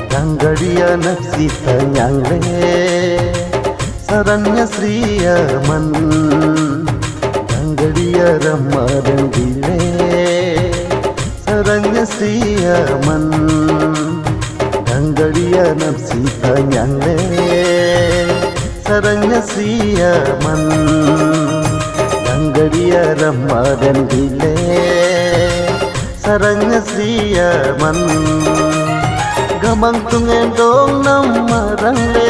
Ganggadia naksita nyangle saranya Sriyaman Ganggadia ramadangile saranya Sriyaman Ganggadia naksita nyangle saranya Sriyaman Ganggadia ramadangile saranya Sriyaman Gamang tungendong namarangle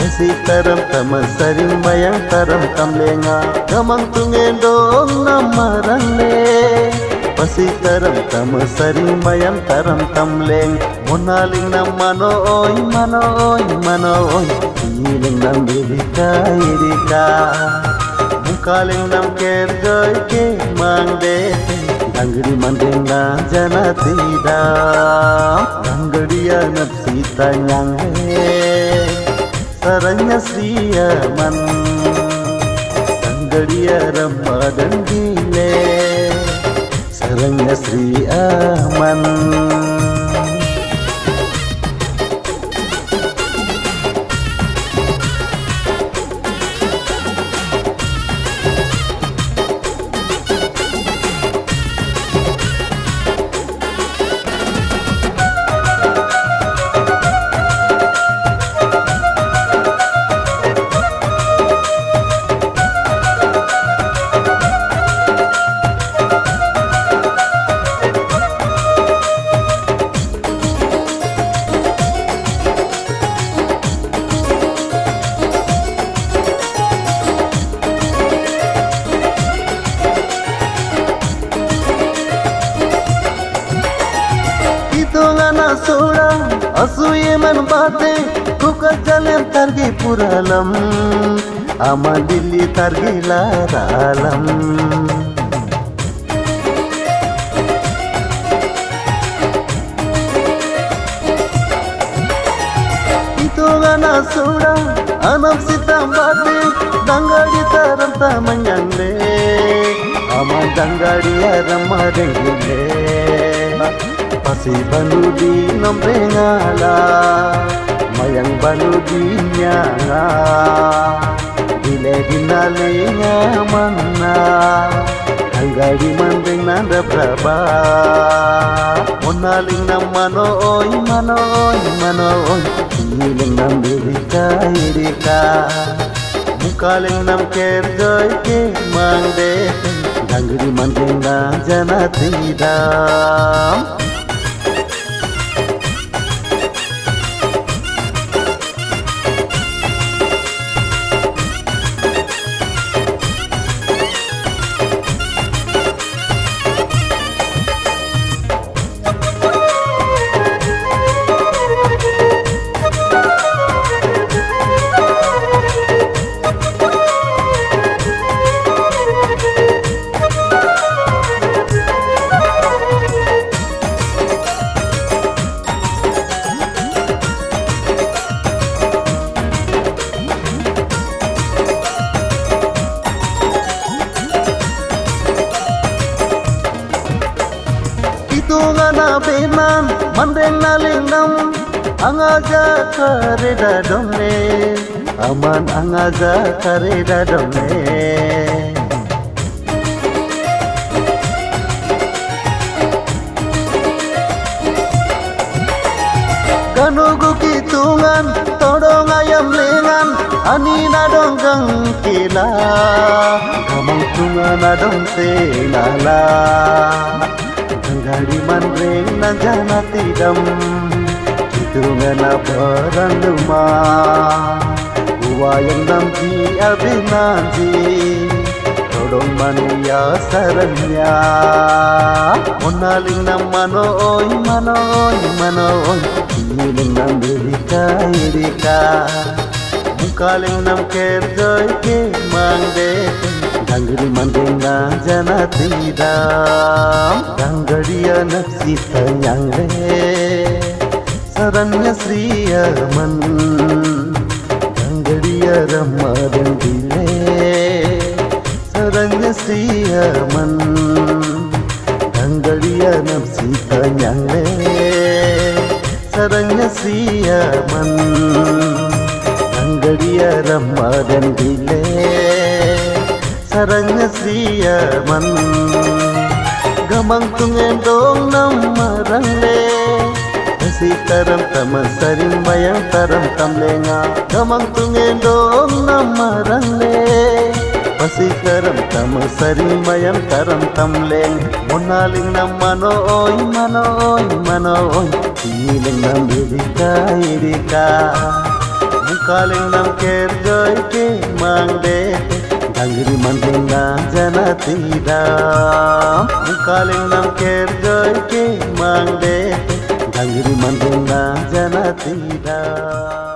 Asi taram tama saring mayang taram tamlenga Gamang tungendong namarangle Pasi taram tama saring mayang taram tamleng Monaling na manooy, manooy, manooy Hiling ng birika, irika Mungkaling ng kerjoy ke mangdete Gangadi mandena jana tidak Ganggadia napsita nyangle saranya Sriyaman Ganggadia ramadan gile saranya Sriyaman Sola asuye man bate kuka jalem targi puralam ama dilli targi laralam itu gana sola anam sitam bate dangadi taram tamanyangle ama dangadi aramadengile Pasi banudi nombrengala mayang banudi nyanga dile dinalinga manna anggadi mandeng nanda praba monaling nam manooy manooy manooy hiling nam birika irika mukaling nam kerjoy ke mangdete gangadi mandeng na jana tidak Tungana benan mandeng nalingnam angaja kareda domne aman angaja kareda domne kanugu kitungan todong ayam lengan ani na dong gang kila gamang tunga na dong te nala gari man reng na jana tidam tunga na barang luma wayang nam ji abinanji todong mania saranya onaling nam manoy manoy manoy iling nam dirika irika mukaling nam kerjoy ke mangde dangri mandeng na jana tidam dangariya nafsi tanyang le saranya sriya man dangariya ramadan dile saranya sriya man dangariya nafsi tanyang le saranya sriya man dangariya ramadan dile saranya sriya man gamang tungen dong nam marang le si taram tama saring bayang taram tam lenga gamang tungen dong nam marang le pasi taram tama saring bayang taram tam leng monaling nam manoy manoy manoy iling nam irika irika mukaling nam kerjoy ke mangde dangri mandeng na jana tidam mukaling nam kerjoy ke mangde dangri mandeng na jana tidam